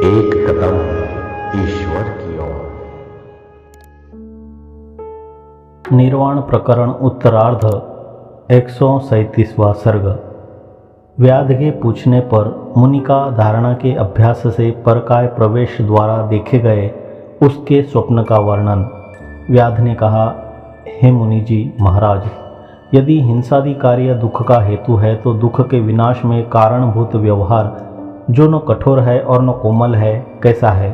एक कदम ईश्वर की ओर। निर्वाण प्रकरण उत्तरार्ध 137वां सर्ग। व्याध के पूछने पर मुनि का धारणा के अभ्यास से परकाय प्रवेश द्वारा देखे गए उसके स्वप्न का वर्णन। व्याध ने कहा, हे मुनि जी महाराज, यदि हिंसादि कार्य दुख का हेतु है तो दुख के विनाश में कारणभूत व्यवहार जो न कठोर है और न कोमल है कैसा है,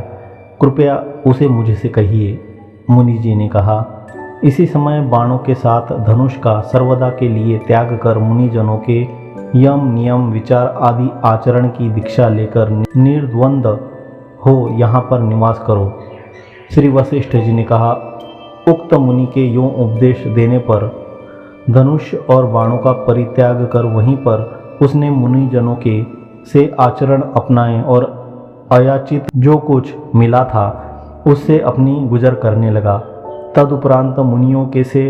कृपया उसे मुझसे कहिए। मुनि जी ने कहा, इसी समय बाणों के साथ धनुष का सर्वदा के लिए त्याग कर मुनिजनों के यम नियम विचार आदि आचरण की दीक्षा लेकर निर्द्वंद हो यहाँ पर निवास करो। श्री वशिष्ठ जी ने कहा, उक्त मुनि के यों उपदेश देने पर धनुष और बाणों का परित्याग कर वहीं पर उसने मुनिजनों के से आचरण अपनाए और अयाचित जो कुछ मिला था उससे अपनी गुजर करने लगा। तदुपरांत मुनियों के से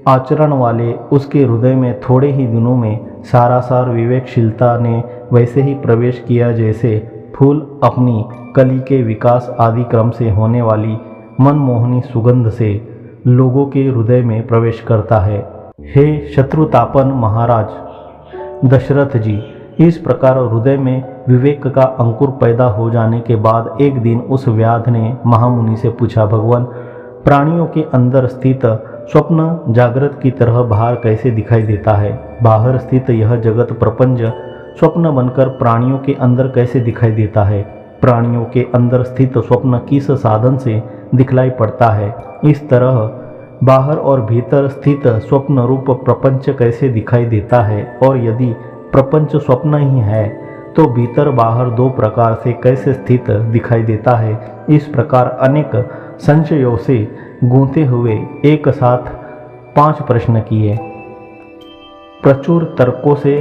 आचरण वाले उसके हृदय में थोड़े ही दिनों में सारासार विवेकशीलता ने वैसे ही प्रवेश किया जैसे फूल अपनी कली के विकास आदि क्रम से होने वाली मनमोहनी सुगंध से लोगों के हृदय में प्रवेश करता है। हे शत्रुतापन महाराज दशरथ जी, इस प्रकार हृदय में विवेक का अंकुर पैदा हो जाने के बाद एक दिन उस व्याध ने महामुनि से पूछा, भगवान, प्राणियों के अंदर स्थित स्वप्न जागृत की तरह बाहर कैसे दिखाई देता है? बाहर स्थित यह जगत प्रपंच स्वप्न बनकर प्राणियों के अंदर कैसे दिखाई देता है? प्राणियों के अंदर स्थित स्वप्न किस साधन से दिखलाई पड़ता है? इस तरह बाहर और भीतर स्थित स्वप्न रूप प्रपंच कैसे दिखाई देता है? और यदि प्रपंच स्वप्न ही है तो भीतर बाहर दो प्रकार से कैसे स्थित दिखाई देता है? इस प्रकार अनेक संशयों से गूंथे हुए एक साथ 5 प्रश्न किए। प्रचुर तर्कों से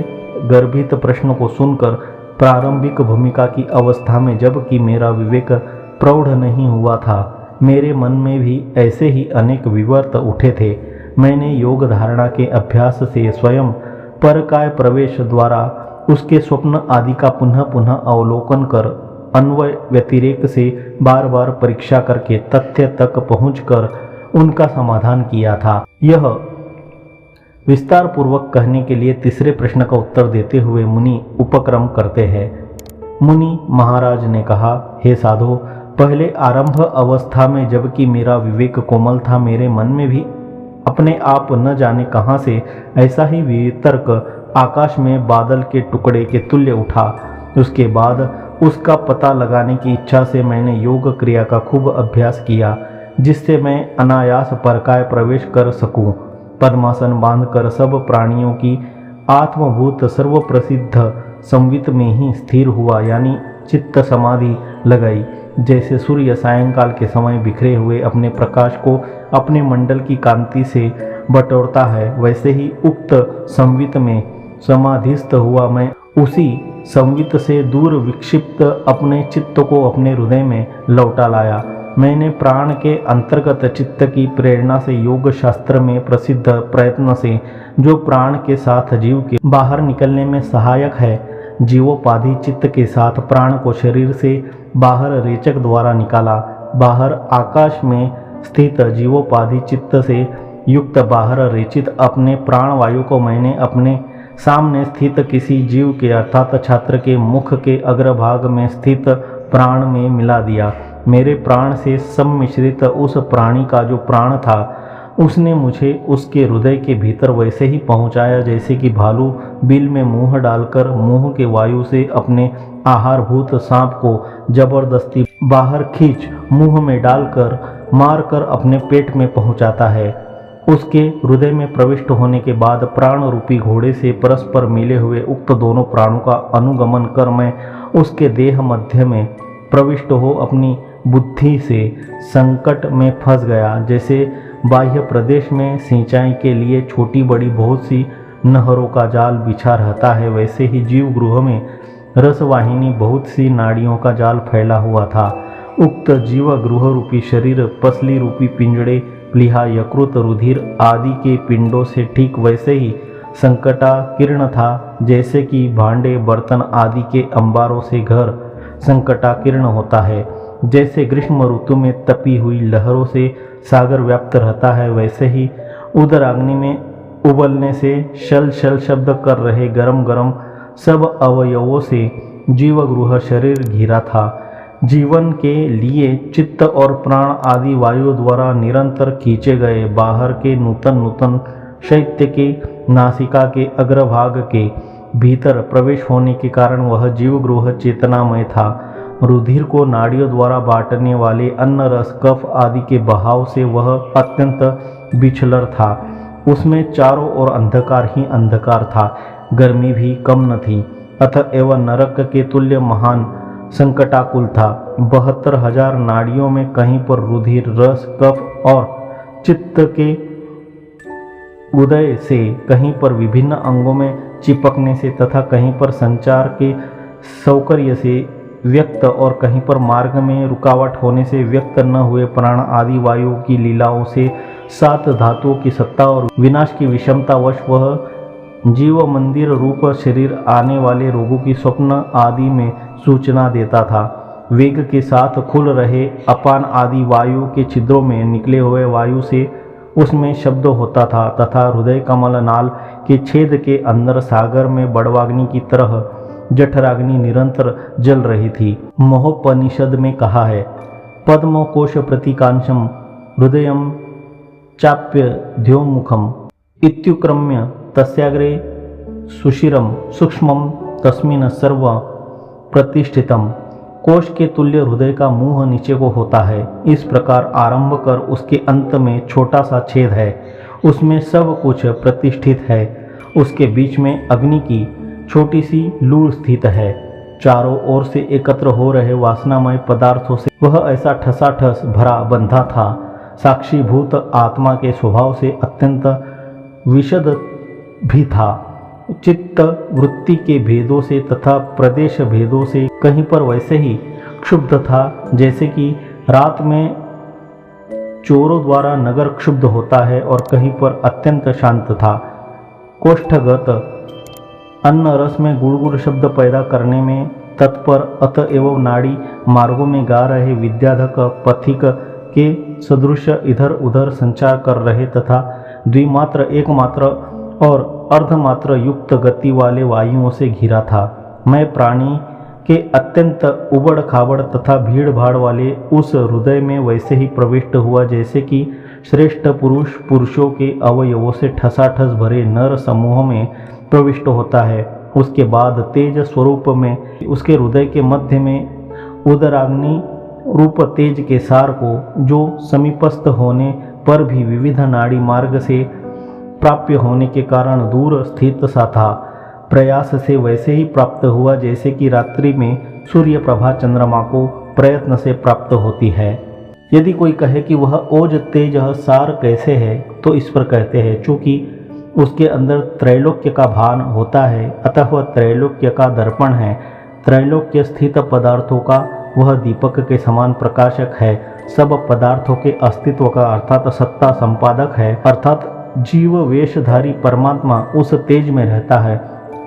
गर्भित प्रश्न को सुनकर प्रारंभिक भूमिका की अवस्था में जबकि मेरा विवेक प्रौढ़ नहीं हुआ था, मेरे मन में भी ऐसे ही अनेक विवर्त उठे थे। मैंने योग धारणा के अभ्यास से स्वयं परकाय प्रवेश द्वारा उसके स्वप्न आदि का पुनः पुनः अवलोकन कर अन्वय व्यतिरेक से बार बार परीक्षा करके तथ्य तक पहुंचकर उनका समाधान किया था। यह विस्तार पूर्वक कहने के लिए तीसरे प्रश्न का उत्तर देते हुए मुनि उपक्रम करते हैं। मुनि महाराज ने कहा, हे साधो, पहले आरंभ अवस्था में जबकि मेरा विवेक कोमल था, मेरे मन में भी अपने आप न जाने कहां से ऐसा ही वितर्क आकाश में बादल के टुकड़े के तुल्य उठा। उसके बाद उसका पता लगाने की इच्छा से मैंने योग क्रिया का खूब अभ्यास किया, जिससे मैं अनायास परकाय प्रवेश कर सकूं। पद्मासन बांधकर सब प्राणियों की आत्मभूत सर्वप्रसिद्ध संवित में ही स्थिर हुआ, यानी चित्त समाधि लगाई। जैसे सूर्य सायंकाल के समय बिखरे हुए अपने प्रकाश को अपने मंडल की कांति से बटोरता है, वैसे ही उक्त संवित में समाधिस्थ हुआ मैं उसी संवित से दूर विक्षिप्त अपने चित्त को अपने हृदय में लौटा लाया। मैंने प्राण के अंतर्गत चित्त की प्रेरणा से योग शास्त्र में प्रसिद्ध प्रयत्न से जो प्राण के साथ जीव के बाहर निकलने में सहायक है, जीवोपाधि चित्त के साथ प्राण को शरीर से बाहर रेचक द्वारा निकाला। बाहर आकाश में स्थित जीवोपाधि चित्त से युक्त बाहर रेचित अपने प्राण वायु को मैंने अपने सामने स्थित किसी जीव के अर्थात छात्र के मुख के अग्रभाग में स्थित प्राण में मिला दिया। मेरे प्राण से सम्मिश्रित उस प्राणी का जो प्राण था, उसने मुझे उसके हृदय के भीतर वैसे ही पहुंचाया जैसे कि भालू बिल में मुंह डालकर मुंह के वायु से अपने आहारभूत सांप को जबरदस्ती बाहर खींच मुंह में डालकर मारकर अपने पेट में पहुंचाता है। उसके हृदय में प्रविष्ट होने के बाद प्राण रूपी घोड़े से परस्पर मिले हुए उक्त दोनों प्राणों का अनुगमन कर मैं उसके देह मध्य में प्रविष्ट हो अपनी बुद्धि से संकट में फंस गया। जैसे बाह्य प्रदेश में सिंचाई के लिए छोटी बड़ी बहुत सी नहरों का जाल बिछा रहता है, वैसे ही जीव गृह में रसवाहिनी बहुत सी नाड़ियों का जाल फैला हुआ था। उक्त जीव गृह रूपी शरीर पसली रूपी पिंजड़े, प्लीहा, यकृत, रुधिर आदि के पिंडों से ठीक वैसे ही संकटाकीर्ण था जैसे कि भांडे बर्तन आदि के अंबारों से घर संकटाकीर्ण होता है। जैसे ग्रीष्म ऋतु में तपी हुई लहरों से सागर व्याप्त रहता है, वैसे ही उदराग्नि में उबलने से शल शल शब्द कर रहे गरम गरम सब अवयवों से जीवगृह शरीर घिरा था। जीवन के लिए चित्त और प्राण आदि वायु द्वारा निरंतर खींचे गए बाहर के नूतन नूतन शैत्य के नासिका के अग्रभाग के भीतर प्रवेश होने के कारण वह जीवगृह चेतनामय था। रुधिर को नाड़ियों द्वारा बांटने वाले अन्न रस कफ आदि के बहाव से वह अत्यंत बिछलर था। उसमें चारों ओर अंधकार ही अंधकार था, गर्मी भी कम न थी। अतएव नरक के तुल्य महान संकटाकुल था। 72,000 नाड़ियों में कहीं पर रुधिर रस कफ और चित्त के उदय से, कहीं पर विभिन्न अंगों में चिपकने से तथा कहीं पर संचार के सौकर्य से व्यक्त और कहीं पर मार्ग में रुकावट होने से व्यक्त न हुए प्राण आदि वायु की लीलाओं से 7 धातुओं की सत्ता और विनाश की विषमतावश वह जीव मंदिर रूप शरीर आने वाले रोगों की स्वप्न आदि में सूचना देता था। वेग के साथ खुल रहे अपान आदि वायु के छिद्रों में निकले हुए वायु से उसमें शब्द होता था तथा हृदय कमल नाल के छेद के अंदर सागर में बड़वाग्नि की तरह जठराग्नि निरंतर जल रही थी। मोहोपनिषद में कहा है, पद्मकोश प्रतीकांशम हृदयम चाप्य ध्योमुखम इत्युक्रम्य तस्याग्रे सुशिरम सूक्ष्मम तस्मिन् सर्व प्रतिष्ठितम। कोश के तुल्य हृदय का मुंह नीचे को होता है। इस प्रकार आरंभ कर उसके अंत में छोटा सा छेद है, उसमें सब कुछ प्रतिष्ठित है। उसके बीच में अग्नि की छोटी सी लूर स्थित है। चारों ओर से एकत्र हो रहे वासनामय पदार्थों से वह ऐसा ठसाठस भरा बंधा था। साक्षीभूत आत्मा के स्वभाव से अत्यंत विशद भी था। चित्त वृत्ति के भेदों से तथा प्रदेश भेदों से कहीं पर वैसे ही क्षुब्ध था जैसे कि रात में चोरों द्वारा नगर क्षुब्ध होता है, और कहीं पर अत्यंत शांत था। कोष्ठगत अन्न रस में गुड़गुड़ शब्द पैदा करने में तत्पर, अतएव नाड़ी मार्गों में गा रहे विद्याधक पथिक के सदृश इधर उधर संचार कर रहे तथा द्विमात्र एकमात्र और अर्धमात्र युक्त गति वाले वायुओं से घिरा था। मैं प्राणी के अत्यंत उबड़ खाबड़ तथा भीड़ भाड़ वाले उस हृदय में वैसे ही प्रविष्ट हुआ जैसे कि श्रेष्ठ पुरुष पुरुषों के अवयवों से ठसाठस भरे नर समूह में प्रविष्ट होता है। उसके बाद तेज स्वरूप में उसके हृदय के मध्य में उदराग्नि रूप तेज के सार को, जो समीपस्थ होने पर भी विविध नाड़ी मार्ग से प्राप्य होने के कारण दूर स्थित सा था, प्रयास से वैसे ही प्राप्त हुआ जैसे कि रात्रि में सूर्य प्रभा चंद्रमा को प्रयत्न से प्राप्त होती है। यदि कोई कहे कि वह ओज तेज सार कैसे है, तो इस पर कहते हैं, चूँकि उसके अंदर त्रैलोक्य का भान होता है, अतः वह त्रैलोक्य का दर्पण है। त्रैलोक्य स्थित पदार्थों का वह दीपक के समान प्रकाशक है। सब पदार्थों के अस्तित्व का अर्थात सत्ता संपादक है, अर्थात जीव वेशधारी परमात्मा उस तेज में रहता है।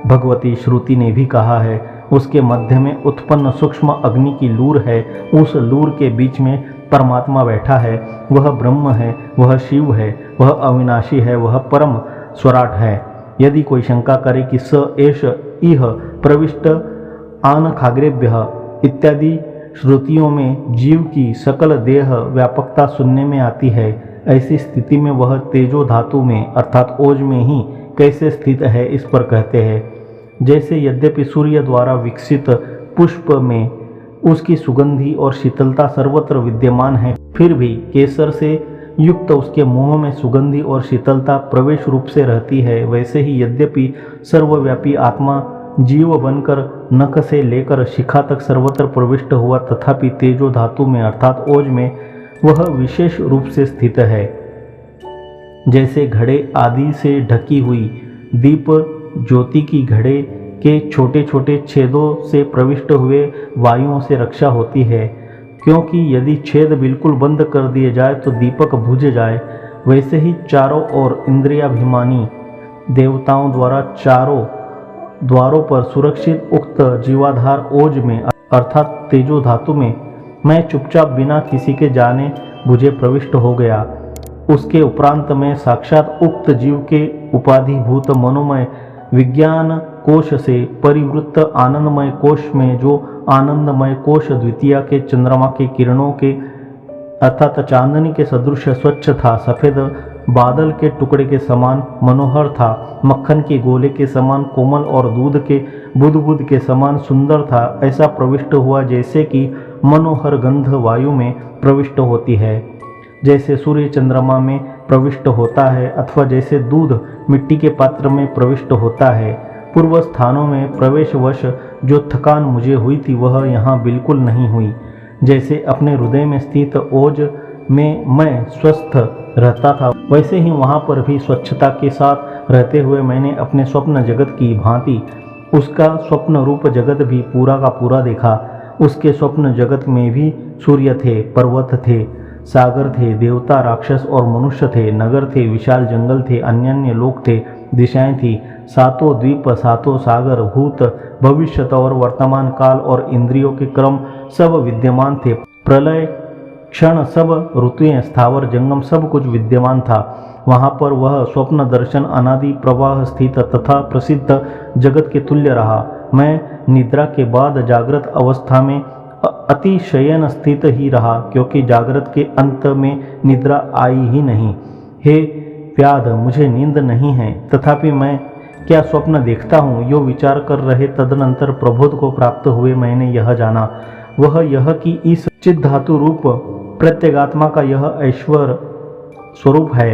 भगवती श्रुति ने भी कहा है, उसके मध्य में उत्पन्न सूक्ष्म अग्नि की लूर है, उस लूर के बीच में परमात्मा बैठा है। वह ब्रह्म है, वह शिव है, वह अविनाशी है, वह परम स्वराट है। यदि कोई शंका करे कि स एष इह प्रविष्ट आन खाग्रेभ्य इत्यादि श्रुतियों में जीव की सकल देह व्यापकता सुनने में आती है, ऐसी स्थिति में वह तेजो धातु में अर्थात ओज में ही कैसे स्थित है, इस पर कहते हैं, जैसे यद्यपि सूर्य द्वारा विकसित पुष्प में उसकी सुगंधि और शीतलता सर्वत्र विद्यमान है, फिर भी केसर से युक्त उसके मुंह में सुगंधि और शीतलता प्रवेश रूप से रहती है, वैसे ही यद्यपि सर्वव्यापी आत्मा जीव बनकर नख से लेकर शिखा तक सर्वत्र प्रविष्ट हुआ, तथापि तेजो धातु में अर्थात ओज में वह विशेष रूप से स्थित है। जैसे घड़े आदि से ढकी हुई दीप ज्योति की घड़े के छोटे छोटे छेदों से प्रविष्ट हुए वायुओं से रक्षा होती है, क्योंकि यदि छेद बिल्कुल बंद कर दिए जाए तो दीपक बुझ जाए, वैसे ही चारों ओर इंद्रियाभिमानी देवताओं द्वारा चारों द्वारों पर सुरक्षित उक्त जीवाधार ओज में अर्थात तेजो धातु में मैं चुपचाप बिना किसी के जाने बुझे प्रविष्ट हो गया। उसके उपरांत में साक्षात उक्त जीव के उपाधिभूत मनोमय विज्ञान कोश से परिवृत्त आनंदमय कोश में, जो आनंदमय कोश द्वितीया के चंद्रमा के किरणों के अर्थात चांदनी के सदृश स्वच्छ था, सफेद बादल के टुकड़े के समान मनोहर था, मक्खन के गोले के समान कोमल और दूध के बुदबुद के समान सुंदर था। ऐसा प्रविष्ट हुआ जैसे कि मनोहर गंध वायु में प्रविष्ट होती है, जैसे सूर्य चंद्रमा में प्रविष्ट होता है, अथवा जैसे दूध मिट्टी के पात्र में प्रविष्ट होता है। पूर्व स्थानों में प्रवेशवश जो थकान मुझे हुई थी वह यहाँ बिल्कुल नहीं हुई। जैसे अपने हृदय में स्थित ओज में मैं स्वस्थ रहता था, वैसे ही वहाँ पर भी स्वच्छता के साथ रहते हुए मैंने अपने स्वप्न जगत की भांति उसका स्वप्न रूप जगत भी पूरा का पूरा देखा। उसके स्वप्न जगत में भी सूर्य थे, पर्वत थे, सागर थे, देवता, राक्षस और मनुष्य थे, नगर थे, विशाल जंगल थे, अन्य लोक थे, दिशाएं थी, सातों द्वीप, सातों सागर, भूत भविष्यत और वर्तमान काल और इंद्रियों के क्रम सब विद्यमान थे। प्रलय क्षण सब ऋतुएं, स्थावर जंगम सब कुछ विद्यमान था। वहाँ पर वह स्वप्न दर्शन अनादि प्रवाह स्थित तथा प्रसिद्ध जगत के तुल्य रहा। मैं निद्रा के बाद जागृत अवस्था में अतिशयन स्थित ही रहा, क्योंकि जागृत के अंत में निद्रा आई ही नहीं। हे व्याध, मुझे नींद नहीं है, तथापि मैं क्या स्वप्न देखता हूँ, यो विचार कर रहे तदनंतर प्रबोध को प्राप्त हुए मैंने यह जाना, वह यह कि इस चित धातु रूप प्रत्यगात्मा का यह ऐश्वर स्वरूप है।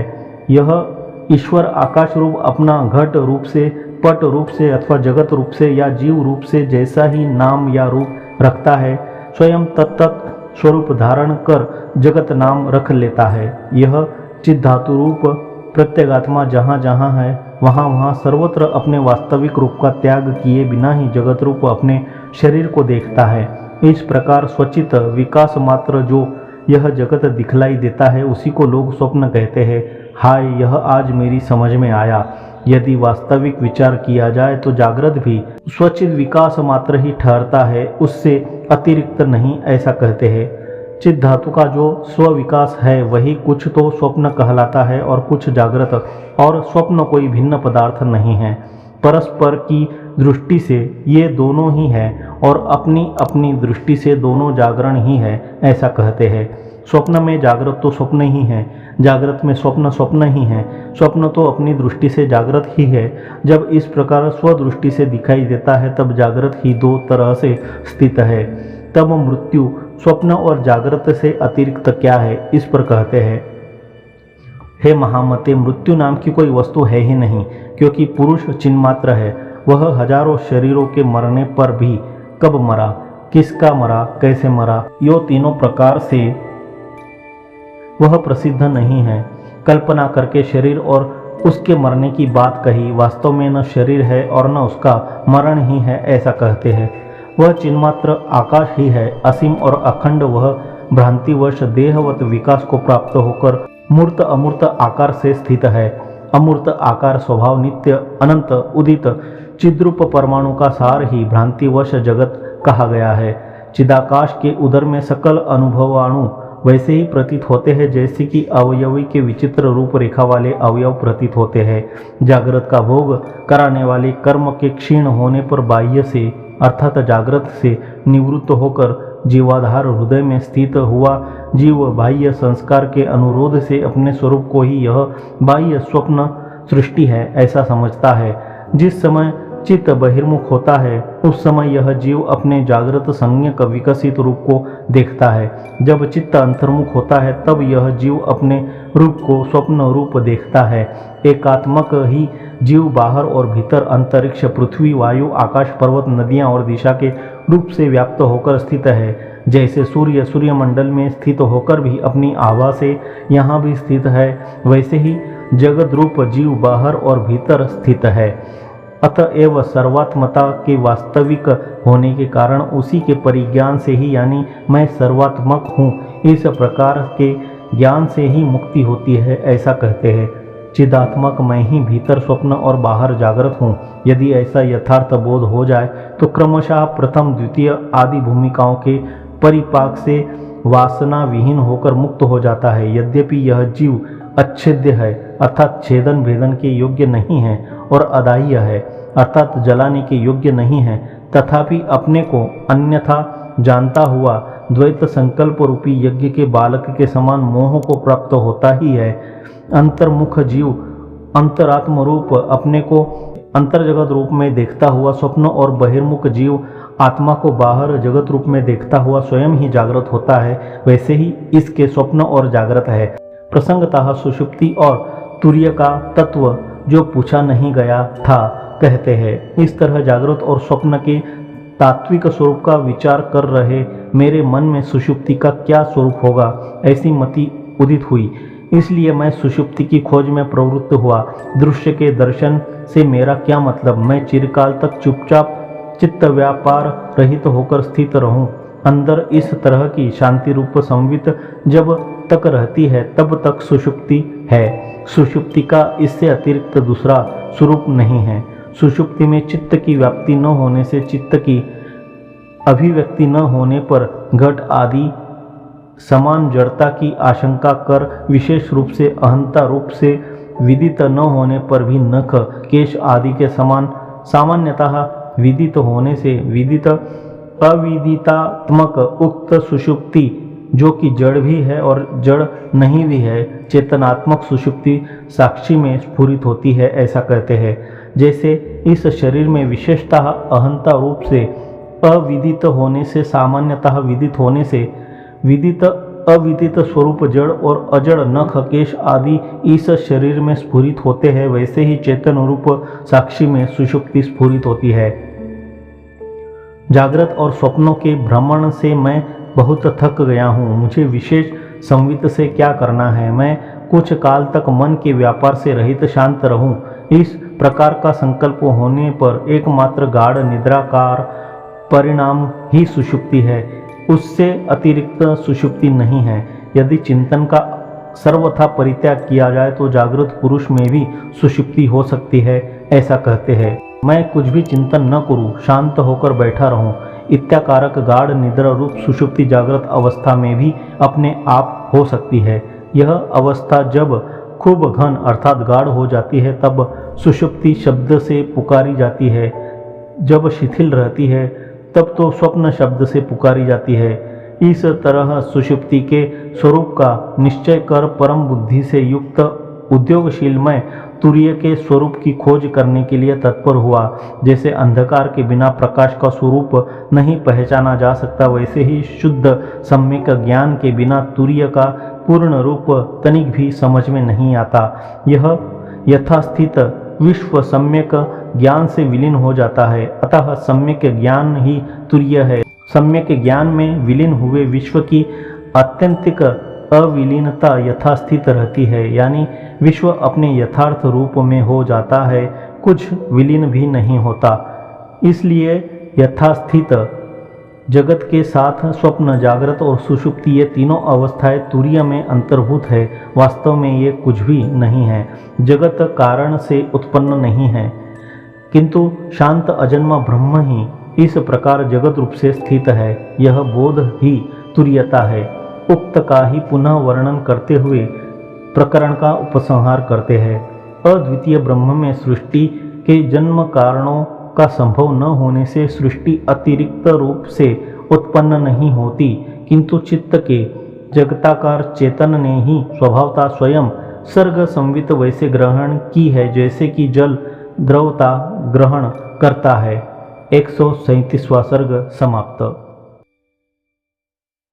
यह ईश्वर आकाश रूप अपना घट रूप से, पट रूप से अथवा जगत रूप से या जीव रूप से जैसा ही नाम या रूप रखता है, स्वयं तत्त स्वरूप धारण कर जगत नाम रख लेता है। यह चित धातु रूप प्रत्यगात्मा जहाँ जहाँ है वहाँ वहाँ सर्वत्र अपने वास्तविक रूप का त्याग किए बिना ही जगत रूप अपने शरीर को देखता है। इस प्रकार स्वचित विकास मात्र जो यह जगत दिखलाई देता है उसी को लोग स्वप्न कहते हैं। हाय, यह आज मेरी समझ में आया। यदि वास्तविक विचार किया जाए तो जागृत भी स्वचित विकास मात्र ही ठहरता है, उससे अतिरिक्त नहीं, ऐसा कहते हैं। चित धातु का जो स्व विकास है वही कुछ तो स्वप्न कहलाता है और कुछ जागृत, और स्वप्न कोई भिन्न पदार्थ नहीं है। परस्पर की दृष्टि से ये दोनों ही है और अपनी अपनी दृष्टि से दोनों जागरण ही है, ऐसा कहते हैं। स्वप्न में जागृत तो स्वप्न ही है, जागृत में स्वप्न स्वप्न ही है। स्वप्न तो अपनी दृष्टि से जागृत ही है। जब इस प्रकार स्वदृष्टि से दिखाई देता है तब जागृत ही दो तरह से स्थित है। तब मृत्यु स्वप्न और जागृत से अतिरिक्त क्या है, इस पर कहते हैं। हे महामते, मृत्यु नाम की कोई वस्तु है ही नहीं, क्योंकि पुरुष चिन्मात्र है। वह हजारों शरीरों के मरने पर भी कब मरा, किसका मरा, कैसे मरा, यो तीनों प्रकार से वह प्रसिद्ध नहीं है। कल्पना करके शरीर और उसके मरने की बात कही, वास्तव में न शरीर है और न उसका मरण ही है, ऐसा कहते हैं। वह चिन्मात्र आकाश ही है, असीम और अखंड। वह भ्रांतिवश देहवत विकास को प्राप्त होकर मूर्त अमूर्त आकार से स्थित है। अमूर्त आकार स्वभाव नित्य अनंत उदित चिद्रूप परमाणु का सार ही भ्रांतिवश जगत कहा गया है। चिदाकाश के उदर में सकल अनुभवाणु वैसे ही प्रतीत होते हैं जैसे कि अवयवी के विचित्र रूप रेखा वाले अवयव प्रतीत होते हैं। जागृत का भोग कराने वाले कर्म के क्षीण होने पर बाह्य से अर्थात जागृत से निवृत्त होकर जीवाधार हृदय में स्थित हुआ जीव बाह्य संस्कार के अनुरोध से अपने स्वरूप को ही यह बाह्य स्वप्न सृष्टि है, ऐसा समझता है। जिस समय चित्त बहिर्मुख होता है उस समय यह जीव अपने जागृत संज्ञक विकसित रूप को देखता है। जब चित्त अंतर्मुख होता है तब यह जीव अपने रूप को स्वप्न रूप देखता है। एकात्मक ही जीव बाहर और भीतर अंतरिक्ष, पृथ्वी, वायु, आकाश, पर्वत, नदियां और दिशा के रूप से व्याप्त होकर स्थित है। जैसे सूर्य सूर्यमंडल में स्थित होकर भी अपनी आभा से यहाँ भी स्थित है, वैसे ही जगत रूप जीव बाहर और भीतर स्थित है। अतएव सर्वात्मता के वास्तविक होने के कारण उसी के परिज्ञान से ही, यानी मैं सर्वात्मक हूँ, इस प्रकार के ज्ञान से ही मुक्ति होती है, ऐसा कहते हैं। चिदात्मक मैं ही भीतर स्वप्न और बाहर जागृत हूँ। यदि ऐसा यथार्थ बोध हो जाए तो क्रमशः प्रथम द्वितीय आदि भूमिकाओं के परिपाक से वासना विहीन होकर मुक्त हो जाता है। यद्यपि यह जीव अच्छेद्य है अर्थात छेदन भेदन के योग्य नहीं है और अदाह्य है अर्थात जलाने के योग्य नहीं है, तथापि अपने को अन्यथा जानता हुआ द्वैत संकल्प रूपी यज्ञ के बालक के समान मोह को प्राप्त होता ही है। अंतर्मुख जीव अंतरात्म रूप अपने को अंतर्जगत रूप में देखता हुआ स्वप्न और बहिर्मुख जीव आत्मा को बाहर जगत रूप में देखता हुआ स्वयं ही जागृत होता है। वैसे ही इसके स्वप्न और जागृत है। प्रसंगतः सुषुप्ति और तुर्य का तत्व जो पूछा नहीं गया था कहते हैं। इस तरह जागृत और स्वप्न के तात्विक स्वरूप का विचार कर रहे मेरे मन में सुषुप्ति का क्या स्वरूप होगा ऐसी मति उदित हुई। इसलिए मैं सुषुप्ति की खोज में प्रवृत्त हुआ। दृश्य के दर्शन से मेरा क्या मतलब? मैं चिरकाल तक चुपचाप चित्त व्यापार रहित होकर स्थित रहूं। अंदर इस तरह की शांति रूप संवित जब तक रहती है तब तक सुषुप्ति है। सुषुप्ति का इससे अतिरिक्त दूसरा स्वरूप नहीं है। सुषुप्ति में चित्त की व्याप्ति न होने से, चित्त की अभिव्यक्ति न होने पर घट आदि समान जड़ता की आशंका कर, विशेष रूप से अहंता रूप से विदित न होने पर भी नख केश आदि के समान सामान्यतः विदित होने से विदित अविदितात्मक उक्त सुषुप्ति जो कि जड़ भी है और जड़ नहीं भी है, चेतनात्मक सुषुप्ति साक्षी में स्फुरित होती है ऐसा कहते हैं। जैसे इस शरीर में विशेषतः अहंता रूप से अविदित होने से सामान्यतः विदित होने से विदित अविदित स्वरूप जड़ और अजड़ नख केश आदि इस शरीर में स्फुरित होते हैं, वैसे ही चेतन रूप साक्षी में सुषुप्ति स्फुरित होती है। जागृत और स्वप्नों के भ्रमण से मैं बहुत थक गया हूँ। मुझे विशेष संवित से क्या करना है? मैं कुछ काल तक मन के व्यापार से रहित शांत रहूं। इस प्रकार का संकल्प होने पर एकमात्र गाढ़ निद्राकार परिणाम ही सुषुप्ति है, उससे अतिरिक्त सुषुप्ति नहीं है। यदि चिंतन का सर्वथा परित्याग किया जाए तो जागृत पुरुष में भी सुषुप्ति हो सकती है ऐसा कहते हैं। मैं कुछ भी चिंतन न करूं, शांत होकर बैठा रहूं, इत्याकारक गाढ़ निद्रा रूप सुषुप्ति जागृत अवस्था में भी अपने आप हो सकती है। यह अवस्था जब खूब घन अर्थात गाढ़ हो जाती है तब सुषुप्ति शब्द से पुकारी जाती है। जब शिथिल रहती है तब तो स्वप्न शब्द से पुकारी जाती है। इस तरह सुषुप्ति के स्वरूप का निश्चय कर परम बुद्धि से युक्त उद्योगशील मैं तुर्य के स्वरूप की खोज करने के लिए तत्पर हुआ। जैसे अंधकार के बिना प्रकाश का स्वरूप नहीं पहचाना जा सकता, वैसे ही शुद्ध सम्यक ज्ञान के बिना तुर्य का पूर्ण रूप तनिक भी समझ में नहीं आता। यह यथास्थित विश्व सम्यक ज्ञान से विलीन हो जाता है, अतः सम्यक ज्ञान ही तुर्य है। सम्यक ज्ञान में विलीन हुए विश्व की आत्यंतिक अविलीनता यथास्थित रहती है, यानी विश्व अपने यथार्थ रूप में हो जाता है, कुछ विलीन भी नहीं होता। इसलिए यथास्थित जगत के साथ स्वप्न, जागृत और सुषुप्ति ये तीनों अवस्थाएं तुर्य में अंतर्भूत है। वास्तव में ये कुछ भी नहीं है, जगत कारण से उत्पन्न नहीं है, किंतु शांत अजन्मा ब्रह्म ही इस प्रकार जगत रूप से स्थित है। यह बोध ही तुर्यता है। उक्त का ही पुनः वर्णन करते हुए प्रकरण का उपसंहार करते हैं। अद्वितीय ब्रह्म में सृष्टि के जन्म कारणों का संभव न होने से सृष्टि अतिरिक्त रूप से उत्पन्न नहीं होती, किंतु चित्त के जगताकार चेतन ने ही स्वभावतः स्वयं सर्ग संवित वैसे ग्रहण की है जैसे कि जल द्रवता ग्रहण करता है। 137वां सर्ग समाप्त।